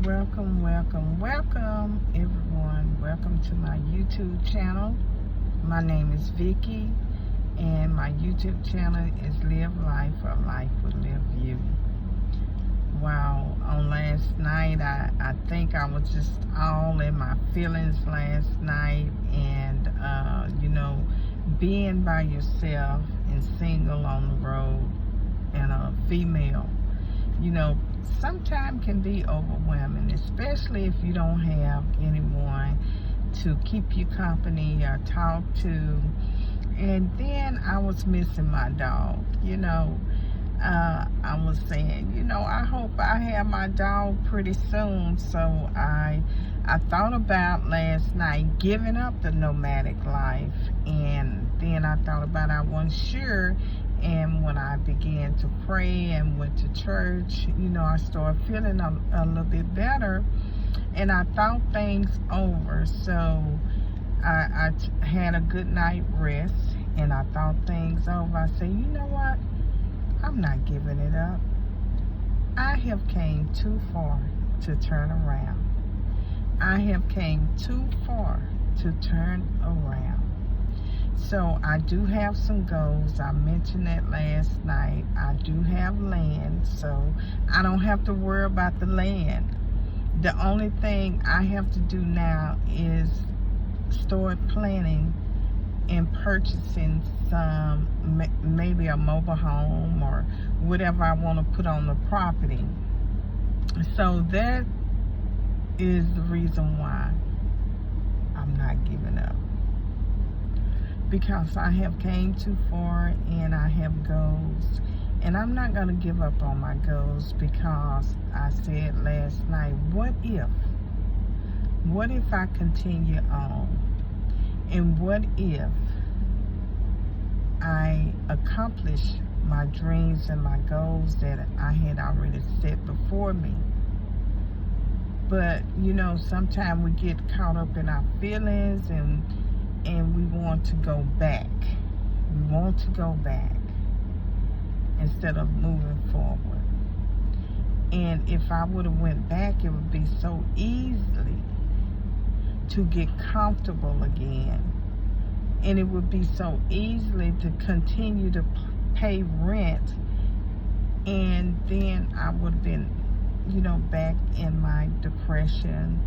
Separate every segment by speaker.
Speaker 1: Welcome everyone. Welcome to my YouTube channel. My name is Vicky and my YouTube channel is Live Life or Life Will Live You. Wow, on last night I think I was just all in my feelings last night, and being by yourself and single on the road and a female, sometimes can be overwhelming, especially if you don't have anyone to keep you company or talk to. And then I was missing my dog. I was saying, I hope I have my dog pretty soon. So I thought about last night giving up the nomadic life, and then I thought about I wasn't sure. And when I began to pray and went to church, I started feeling a little bit better, and I thought things over. So I had a good night rest, and I thought things over. I said, you know what? I'm not giving it up. I have came too far to turn around. I have came too far to turn around. So I do have some goals. I mentioned that last night. I do have land, so I don't have to worry about the land. The only thing I have to do now is start planning and purchasing some, maybe a mobile home or whatever I want to put on the property. So that is the reason why I'm not giving up. Because I have came too far and I have goals. And I'm not going to give up on my goals, because I said last night, what if? What if I continue on? And what if I accomplish my dreams and my goals that I had already set before me? But, sometimes we get caught up in our feelings, and we want to go back. We want to go back instead of moving forward. And if I would have went back, it would be so easily to get comfortable again. And it would be so easily to continue to pay rent. And then I would have been, back in my depression,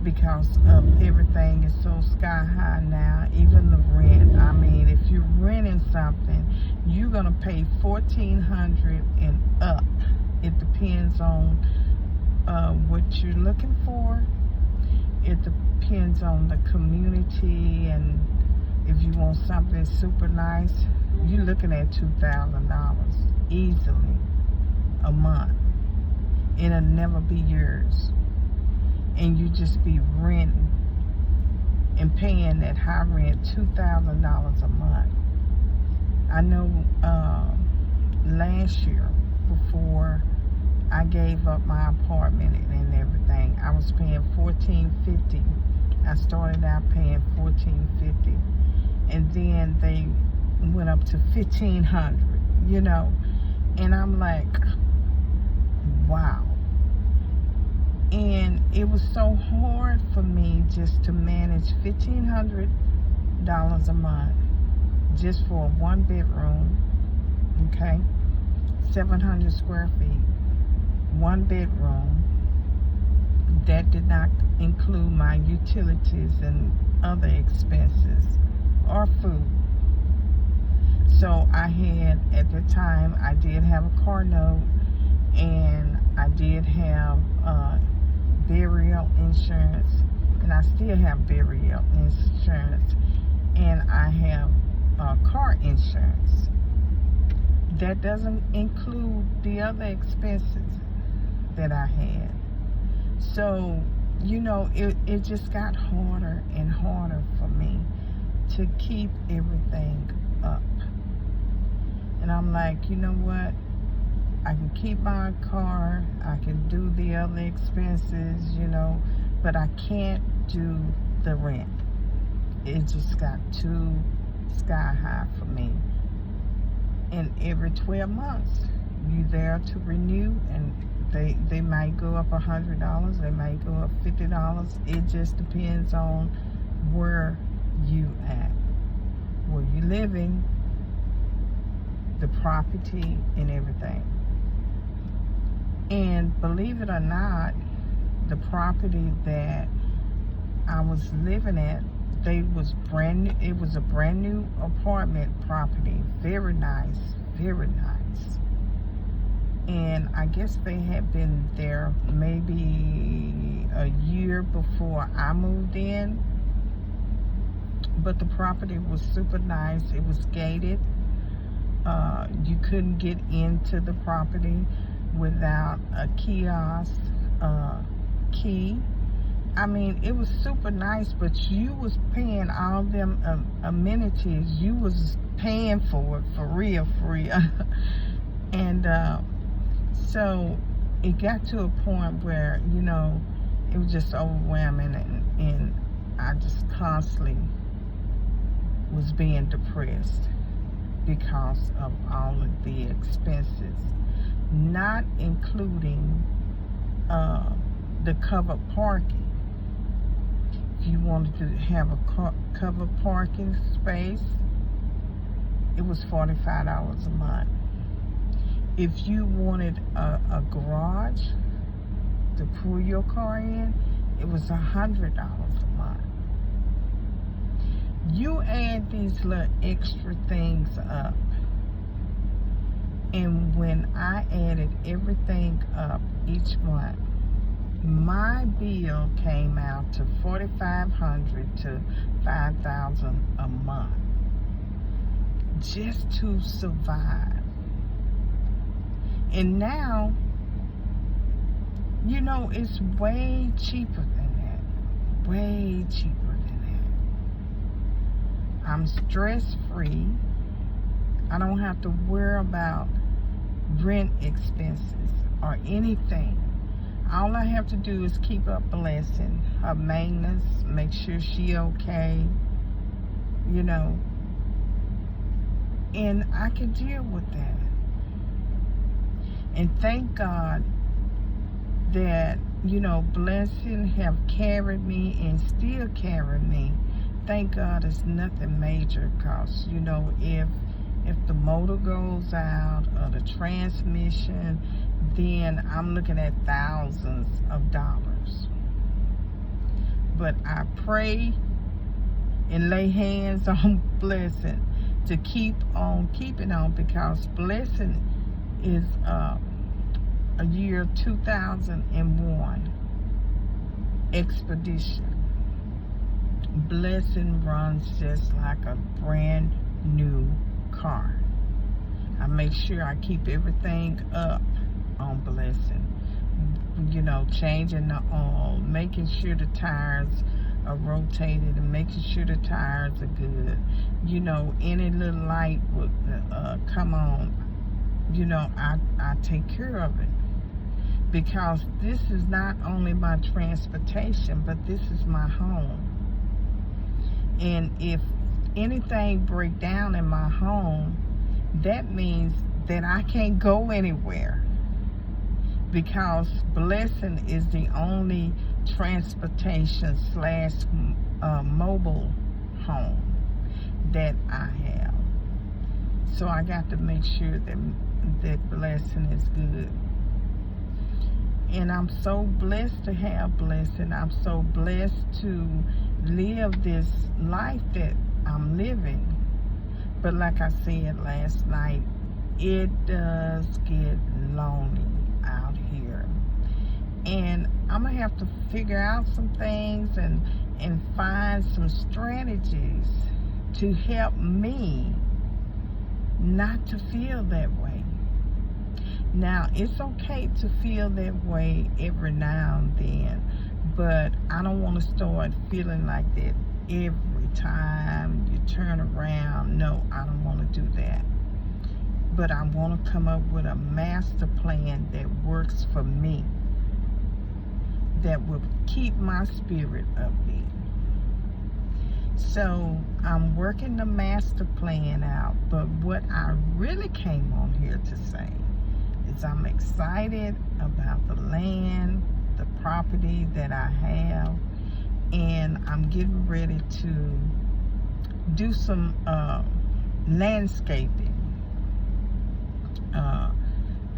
Speaker 1: because of everything is so sky high now. Even the rent. I mean, if you're renting something, you're gonna pay $1,400 and up. It depends on what you're looking for. It depends on the community, and if you want something super nice, you're looking at $2,000 easily a month. It'll never be yours. And you just be renting and paying that high rent, $2,000 a month. I know last year, before I gave up my apartment and everything, I was paying $1,450. I started out paying $1,450, and then they went up to $1,500. And I'm like, wow. And it was so hard for me just to manage $1,500 a month just for a 1-bedroom, okay? 700 square feet, 1 bedroom. That did not include my utilities and other expenses or food. So I had, at the time, I did have a car note, and I did have burial insurance, and I still have burial insurance, and I have car insurance. That doesn't include the other expenses that I had. So, it just got harder and harder for me to keep everything up. And I'm like, you know what? I can keep my car, I can do the other expenses, but I can't do the rent. It just got too sky high for me. And every 12 months, you there to renew and They might go up $100, they might go up $50. It just depends on where you at, where you living, the property and everything. And believe it or not, the property that I was living at, it was a brand new apartment property. Very nice, very nice. And I guess they had been there maybe a year before I moved in. But the property was super nice. It was gated. You couldn't get into the property without a kiosk key. I mean, it was super nice, but you was paying all them amenities. You was paying for it for real. And so it got to a point where, you know, it was just overwhelming, and I just constantly was being depressed because of all of the expenses, not including the covered parking. If you wanted to have a covered parking space, it was $45 a month. If you wanted a garage to pull your car in, it was $100 a month. You add these little extra things up, and when I added everything up each month, my bill came out to $4,500 to $5,000 a month just to survive. And now, you know, it's way cheaper than that. Way cheaper than that. I'm stress-free. I don't have to worry about rent expenses or anything. All I have to do is keep up Blessing, her maintenance, make sure she okay, you know, and I can deal with that. And thank God that, you know, Blessing have carried me and still carry me. Thank God it's nothing major, because, you know, if the motor goes out or the transmission, then I'm looking at thousands of dollars. But I pray and lay hands on Blessing to keep on keeping on, because Blessing is a year 2001 Expedition. Blessing runs just like a brand new car. I make sure I keep everything up on Blessing. You know, changing the oil, making sure the tires are rotated, and making sure the tires are good. You know, any little light would come on, you know, I take care of it, because this is not only my transportation, but this is my home. And if anything break down in my home, that means that I can't go anywhere, because Blessing is the only transportation / mobile home that I have. So I got to make sure that Blessing is good. And I'm so blessed to have Blessing. I'm so blessed to live this life that I'm living. But like I said last night, it does get lonely out here. And I'm going to have to figure out some things and find some strategies to help me not to feel that way. Now, it's okay to feel that way every now and then, but I don't want to start feeling like that every time you turn around. No, I don't want to do that. But I want to come up with a master plan that works for me, that will keep my spirit upbeat. So I'm working the master plan out, but what I really came on here to say is I'm excited about the land, the property that I have, and I'm getting ready to do some landscaping.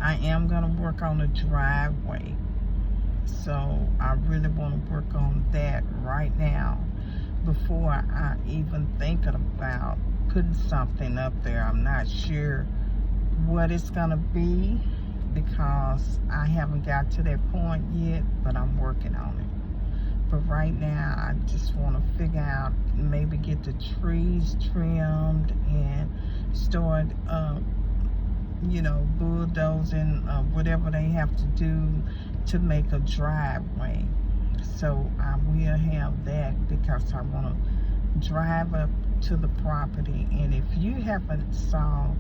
Speaker 1: I am going to work on the driveway, so I really want to work on that right now before I even think about putting something up there. I'm not sure what it's going to be because I haven't got to that point yet, but I'm working on it. But right now, I just want to figure out, maybe get the trees trimmed and start, bulldozing, whatever they have to do to make a driveway. So I will have that because I want to drive up to the property. And if you haven't saw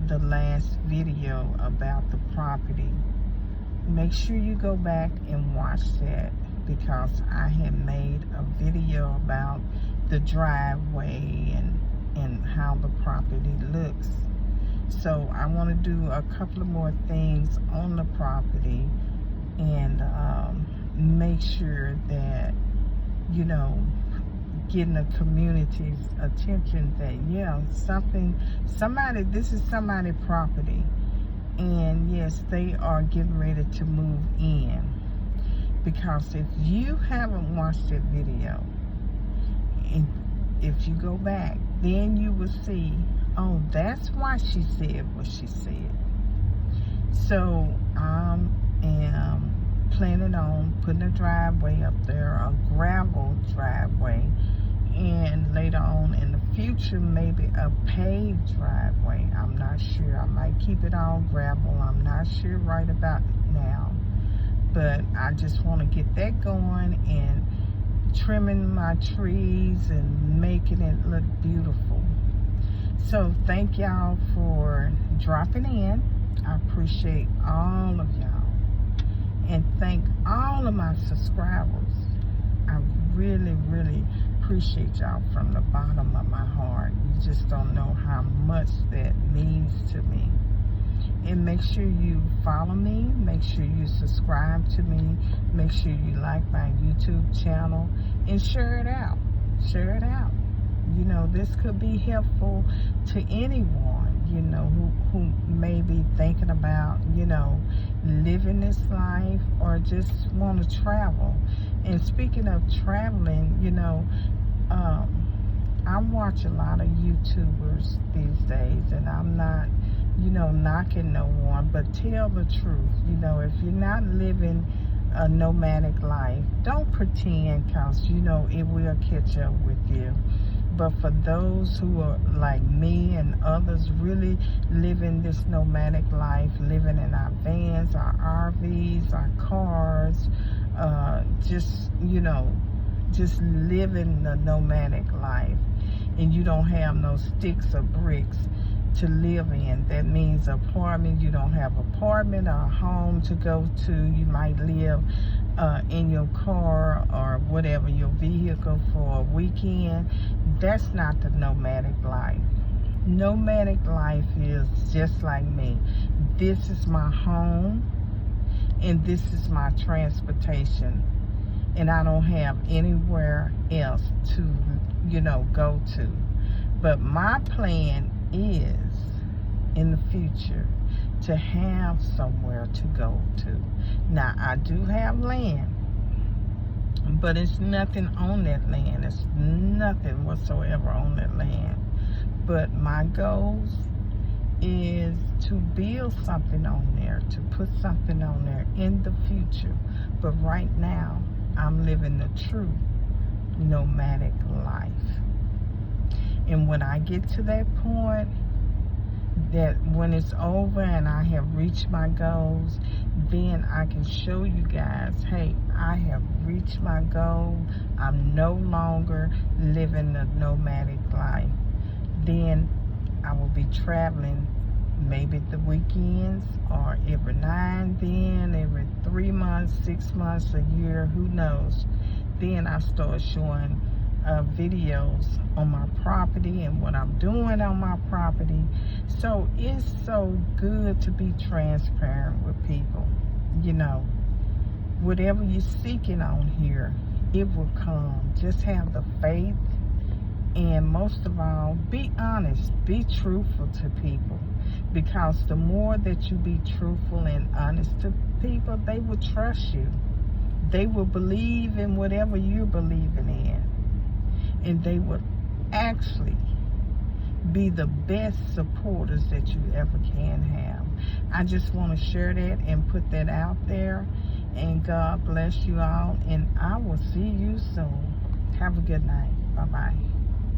Speaker 1: the last video about the property, make sure you go back and watch that, because I had made a video about the driveway and how the property looks. So I want to do a couple of more things on the property and make sure that, getting the community's attention that, this is somebody's property. And yes, they are getting ready to move in. Because if you haven't watched that video, and if you go back, then you will see, oh, that's why she said what she said. So I am planning on putting a driveway up there, a gravel driveway, and later on in the future, maybe a paved driveway. I'm not sure. I might keep it all gravel. I'm not sure right about now. But I just want to get that going and trimming my trees and making it look beautiful. So thank y'all for dropping in. I appreciate all of y'all. And thank all of my subscribers. I really, really appreciate y'all from the bottom of my heart. You just don't know how much that means to me. And make sure you follow me. Make sure you subscribe to me. Make sure you like my YouTube channel. And share it out. Share it out. This could be helpful to anyone, who may be thinking about, living this life or just want to travel. And speaking of traveling, I watch a lot of YouTubers these days, and I'm not, knocking no one, but tell the truth. If you're not living a nomadic life, don't pretend, because, it will catch up with you. But for those who are like me and others really living this nomadic life, living in our vans, our RVs, our cars, just living the nomadic life, and you don't have no sticks or bricks to live in. That means apartment. You don't have apartment or a home to go to. You might live in your car or whatever, your vehicle, for a weekend. That's not the nomadic life. Nomadic life is just like me. This is my home and this is my transportation, and I don't have anywhere else to go to. But my plan is in the future to have somewhere to go to. Now, I do have land, but it's nothing on that land. It's nothing whatsoever on that land. But my goals is to build something on there, to put something on there in the future. But right now, I'm living the true nomadic life. And when I get to that point, that when it's over and I have reached my goals, then I can show you guys, hey, I have reached my goal. I'm no longer living the nomadic life. Then I will be traveling maybe the weekends, or every now and then, every 3 months, 6 months, a year, who knows. Then I start showing videos on my property and what I'm doing on my property. So it's so good to be transparent with people. You know, whatever you're seeking on here, it will come. Just have the faith, and most of all, be honest, be truthful to people, because the more that you be truthful and honest to people, they will trust you. They will believe in whatever you're believing in, and they will actually be the best supporters that you ever can have. I just want to share that and put that out there, and God bless you all, and I will see you soon. Have a good night. Bye-bye.